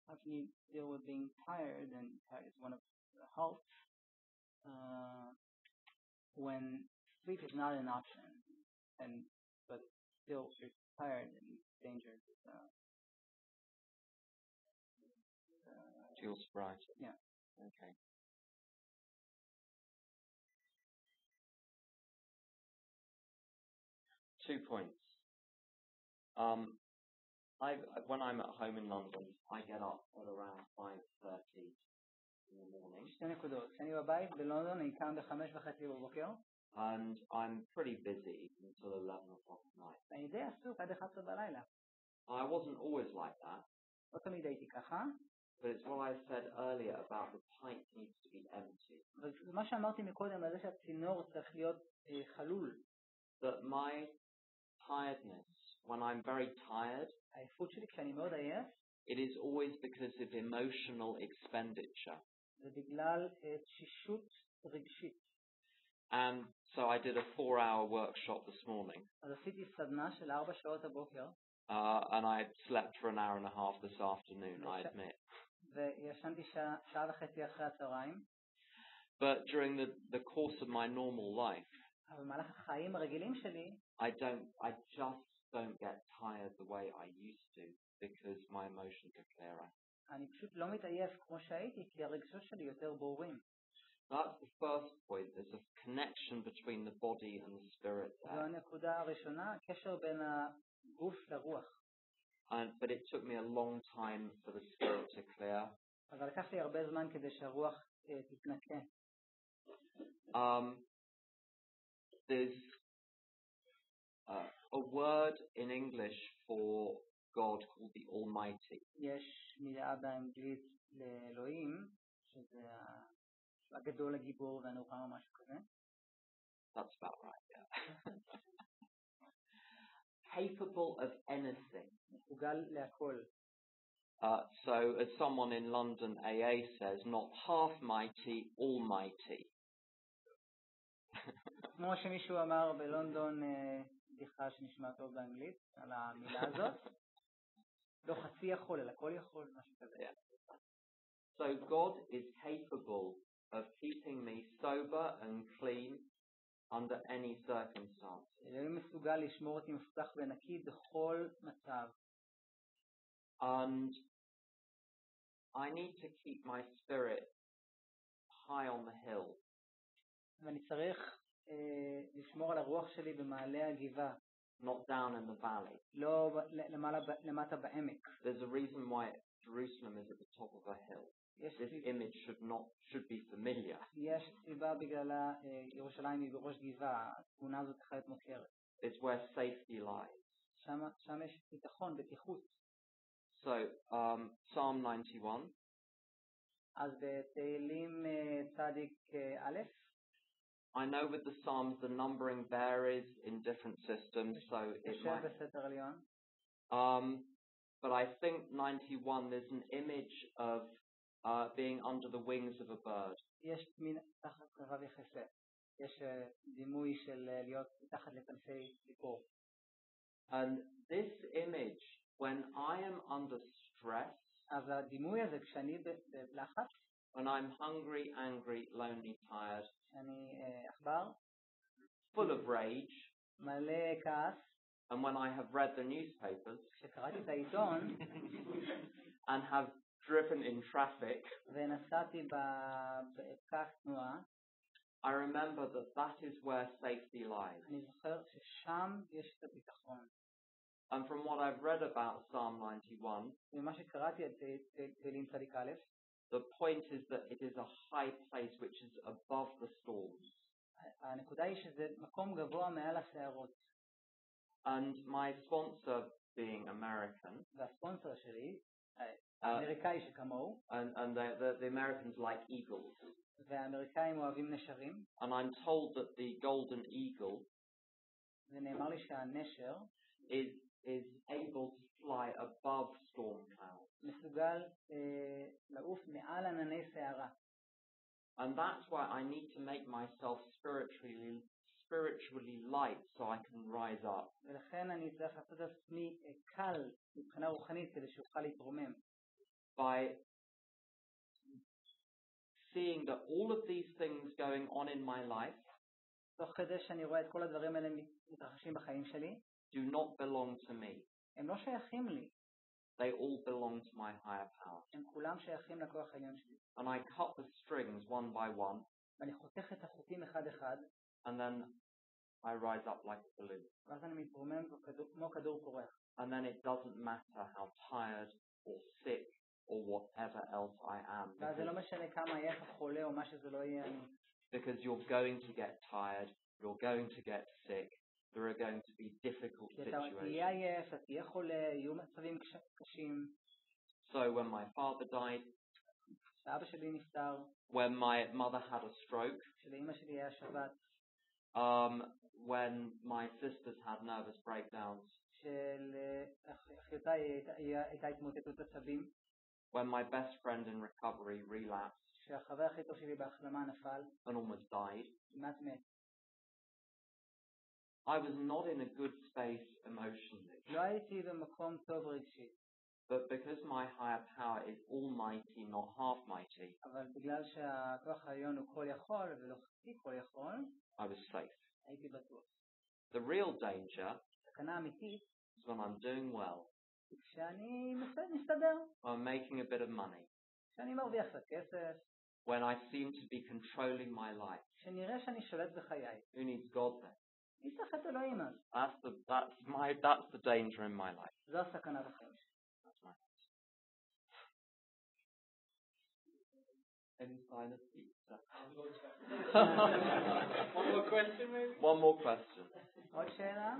How can you deal with being tired? And tired is one of the helps when sleep is not an option, but still you're tired and dangerous. Jules Bright. Yeah. Okay. Two points. When I'm at home in London, I get up at around 5:30 in the morning. שתי נקודות. כשאני בבית בלונדון אני קם ב5:30 בבוקר. And I'm pretty busy until 11 o'clock at night. ואני די עסוק עד 11 בלילה. I wasn't always like that, לא תמיד הייתי ככה. but it's what I said earlier about the pipe needs to be empty. אבל מה שאמרתי מקודם על זה שהצינור צריך להיות חלול. That my tiredness, when I'm very tired, העייפות שלי כשאני מאוד עייף, it is always because of emotional expenditure. זה בגלל תשישות רגשית. And so I did a 4-hour workshop this morning. אז עשיתי סדנה של 4 שעות הבוקר. And I slept for an hour and a half this afternoon, I admit. וישנתי שעה וחצי אחרי הצהריים. But during the course of my normal life, אבל במהלך החיים הרגילים שלי, I just don't get tired the way I used to because my emotions are clearer. אני פשוט לא מתעייף כמו שהייתי, כי הרגשות שלי יותר ברורים. That's the first point. There's a connection between the body and the spirit זו there. הנקודה הראשונה, הקשר בין הגוף לרוח. But it took me a long time for the spirit to clear. אבל לקח לי הרבה זמן כדי שהרוח תתנקה. There's a word in English for God called the Almighty. יש מילה באנגלית לאלוהים, שזה הגדול, הגיבור והנורא או משהו כזה. That's about right, yeah. Capable of anything. מסוגל להכל. So as someone in London AA says, not half mighty, almighty. כמו שמישהו אמר בלונדון, בדיחה שנשמע טוב באנגלית, על המילה הזאת. לא חצי יכול, אלא כל יכול, משהו כזה. So God is capable of keeping me sober and clean under any circumstance. אלוהים מסוגל לשמור אותי מפותח ונקי בכל מצב. And I need to keep my spirit high on the hill. ואני צריך לשמור על הרוח שלי במעלה הגבעה. Not down in the valley. לא למטה בעמק. There's a reason why Jerusalem is at the top of a hill. This image should be familiar. יש סיבה בגללה ירושלים היא בראש גבעה. התמונה הזאת צריכה להיות מוכרת. It's where safety lies. שם יש ביטחון, בטיחות. So, Psalm 91. אז בתהילים צדיק א', I know with the Psalms the numbering varies in different systems, so it might. בסתר עליון. But I think 91 there's an image of being under the wings of a bird. יש מין תחת כנפיו יחסה. יש דימוי של להיות תחת לכנפי ציפור. And this image, when I am under stress, אז הדימוי הזה כשאני בלחץ, when I'm hungry, angry, lonely, tired, שאני עכבר, full of rage, מלא כעס, and when I have read the newspapers כשקראתי את העיתון and have driven in traffic, ונסעתי בפקק תנועה, I remember that is where safety lies. אני זוכר ששם יש את הביטחון. And from what I've read about Psalm 91, ומה שקראתי את תהילים צדיק א', the point is that it is a high place which is above the storms. הנקודה היא שזה מקום גבוה מעל הסערות. And my sponsor being American, והספונסר שלי, האמריקאי שכמוהו, and the Americans like eagles. והאמריקאים אוהבים נשרים. And I'm told that the golden eagle ונאמר לי שהנשר is able to fly above storm clouds. מסוגל לעוף מעל ענני סערה. And that's why I need to make myself spiritually light so I can rise up. ולכן אני צריך לעשות את עצמי קל מבחינה רוחנית כדי שאוכל להתרומם. By seeing that all of these things going on in my life תוך כדי שאני רואה את כל הדברים האלה מתרחשים בחיים שלי, do not belong to me. הם לא שייכים לי. They all belong to my higher power. הם כולם שייכים לכוח העליון שלי. And I cut the strings one by one. ואני חותך את החוטים אחד אחד. And then I rise up like a balloon. ואז אני מתרומם כמו כדור פורח. and then it doesn't matter how tired or sick or whatever else I am, ואז זה לא משנה כמה איך חולה או מה שזה לא יהיה אני. because you're going to get tired, you're going to get sick, there are going to be difficult כי אתה situations. תהיה עייף, אתה תהיה חולה, יהיו מצבים קשים. So when my father died, כשאבא שלי נפטר, when my mother had a stroke, כשלאמא שלי היה שבת, when my sisters had nervous breakdowns, שאחיותיי הייתה התמוטטות עצבים, when my best friend in recovery relapsed שהחבר הכי טוב שלי בהחלמה נפל, and almost died, כמעט מת. I was not in a good space emotionally. לא הייתי במקום טוב רגשית, But because my higher power is almighty, not half mighty, אבל בגלל שהכוח העליון הוא כל יכול ולא חצי כל יכול, I was safe. הייתי בטוח. The real danger סכנה אמיתית, is when I'm doing well, כשאני מסתדר, I'm making a bit of money, כשאני מרוויח קצת כסף, when I seem to be controlling my life. כשנראה שאני שולט בחיי. Who needs God then? מי צריך את אלוהים אז? That's the danger in my life. זו הסכנה בחיים. That's my Any sign of pizza? One more question maybe? One more question. עוד שאלה?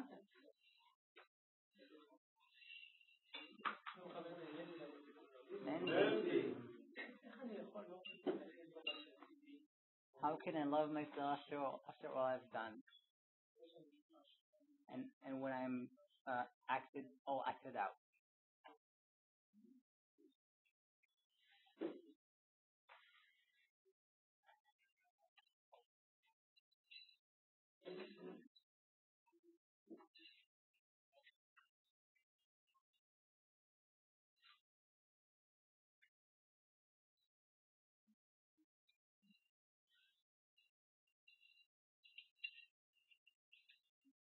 How can I love myself after all I've done? And when I'm acted out.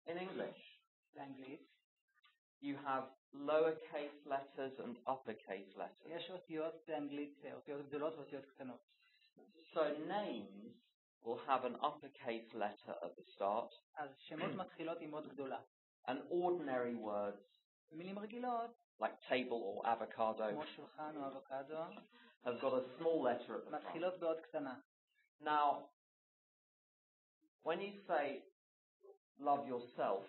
In English, באנגלית you have lowercase letters and uppercase letters. יש אותיות באנגלית, אותיות גדולות ואותיות קטנות. So names will have an uppercase letter at the start, אז שמות מתחילות עם אות גדולה. and ordinary words מילים רגילות, like table or avocado כמו שולחן או אבוקדו, have got a small letter at the front. מתחילות באות קטנה. Now, when you say love yourself,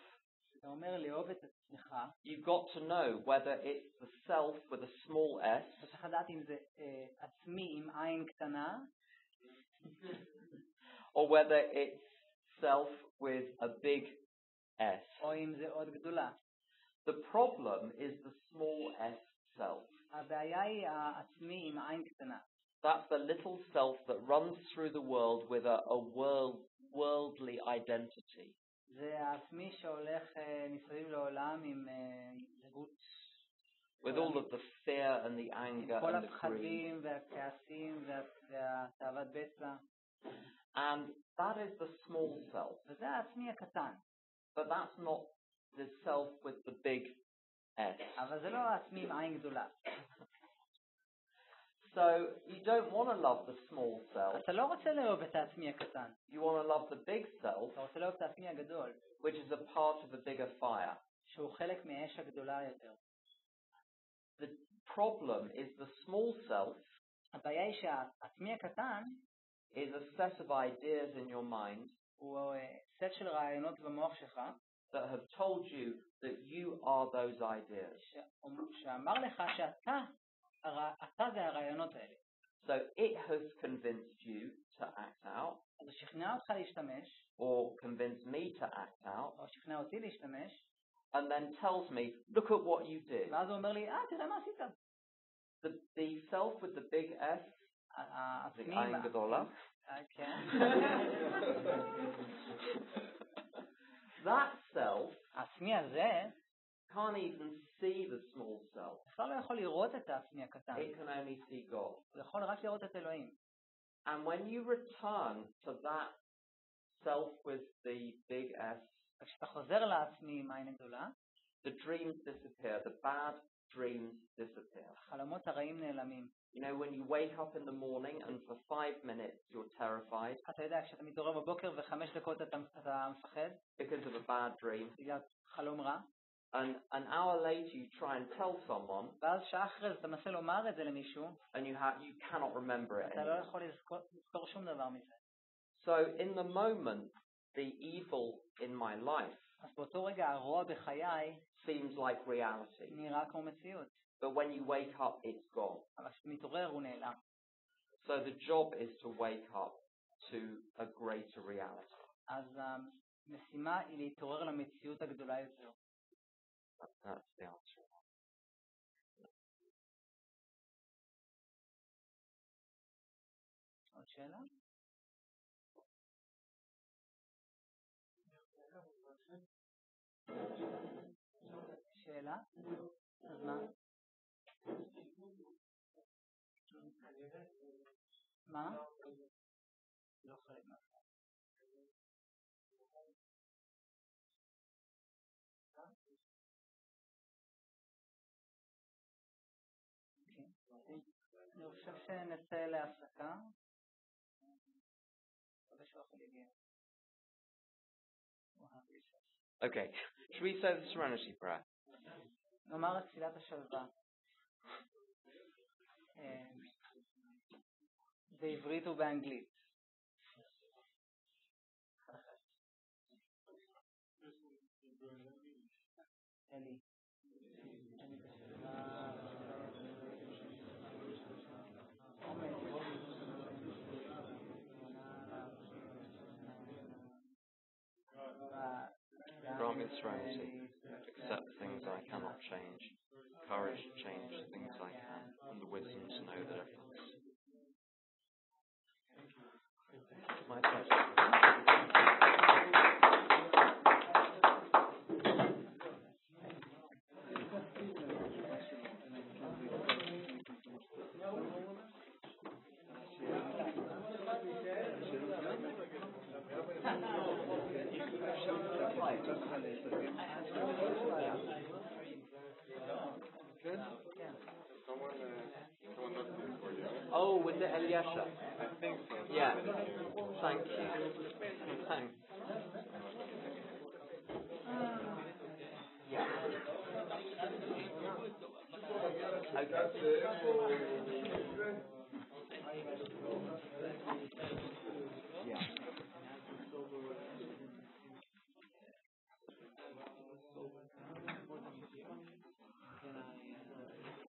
אתה אומר לאהוב את עצמך, you've got to know whether it's the self with a small s אתה צריך לדעת אם זה עצמי עם עין קטנה, or whether it's self with a big s. או אם זה אות גדולה. The problem is the small s self. הבעיה היא העצמי עם עין קטנה. That's the little self that runs through the world with a worldly identity. זה העצמי שהולך מסביב לעולם עם זהות. With all of the fear and the anger כל and the greed. הפחדים והכעסים והתאוות בצע. And that is the small self. וזה העצמי הקטן. But that's not the self with the big S. אבל זה לא העצמי עם עין גדולה. So you don't want to love the small self. אתה לא רוצה לאהוב את העצמי הקטן. You want to love the big self, אתה רוצה לאהוב את העצמי הגדול. which is a part of a bigger fire. שהוא חלק מהאש הגדולה יותר. The problem is the small self הבעיה היא שהעצמי הקטן is a set of ideas in your mind הוא סט של רעיונות במוח שלך that have told you that you are those ideas. שאמר לך שאתה זה הרעיונות האלה. So it has convinced you to act out, אז הוא שכנע אותך להשתמש, or convinced me to act out, או שכנע אותי להשתמש, and then tells me, look at what you did. ואז הוא אומר לי, תראה מה עשית. The self with the big S, the עין גדולה, כן. that self העצמי הזה can't even see the small self. בכלל לא יכול לראות את העצמי הקטן. It can only see God. הוא יכול רק לראות את אלוהים. And when you return to that self with the big S, כשאתה חוזר לעצמי עם העין הגדולה, the dreams disappear, the bad dreams disappear. החלומות הרעים נעלמים. You know, when you wake up in the morning and for 5 minutes you're terrified אתה יודע, כשאתה מתעורר בבוקר ו5 דקות אתה מפחד because of a bad dream, בגלל חלום רע, an hour later you try and tell someone, ואז שעה אחרי זה אתה מנסה לומר את זה למישהו, and you cannot remember it אתה לא anymore. יכול לזכור שום דבר מזה. So in the moment, the evil in my life אז באותו רגע הרוע בחיי seems like reality. נראה כמו מציאות. But when you wake up, it's gone. אבל כשמתעורר הוא נעלם. So the job is to wake up to a greater reality. אז המשימה היא להתעורר למציאות הגדולה יותר. That's the answer. עוד שאלה? שאלה? אז מה? מה? לא חלק מה. אני חושב שנצא להפסקה. Okay, should we say the Serenity Prayer? נאמר את תפילת השלווה. בעברית ובאנגלית. אלי. Grant me serenity, accept things I cannot change, courage to change things I can, and the wisdom to know the difference. My pleasure. Oh, was it Eliasha? I think so. Yeah. Thank you. Thanks. Yeah. Okay.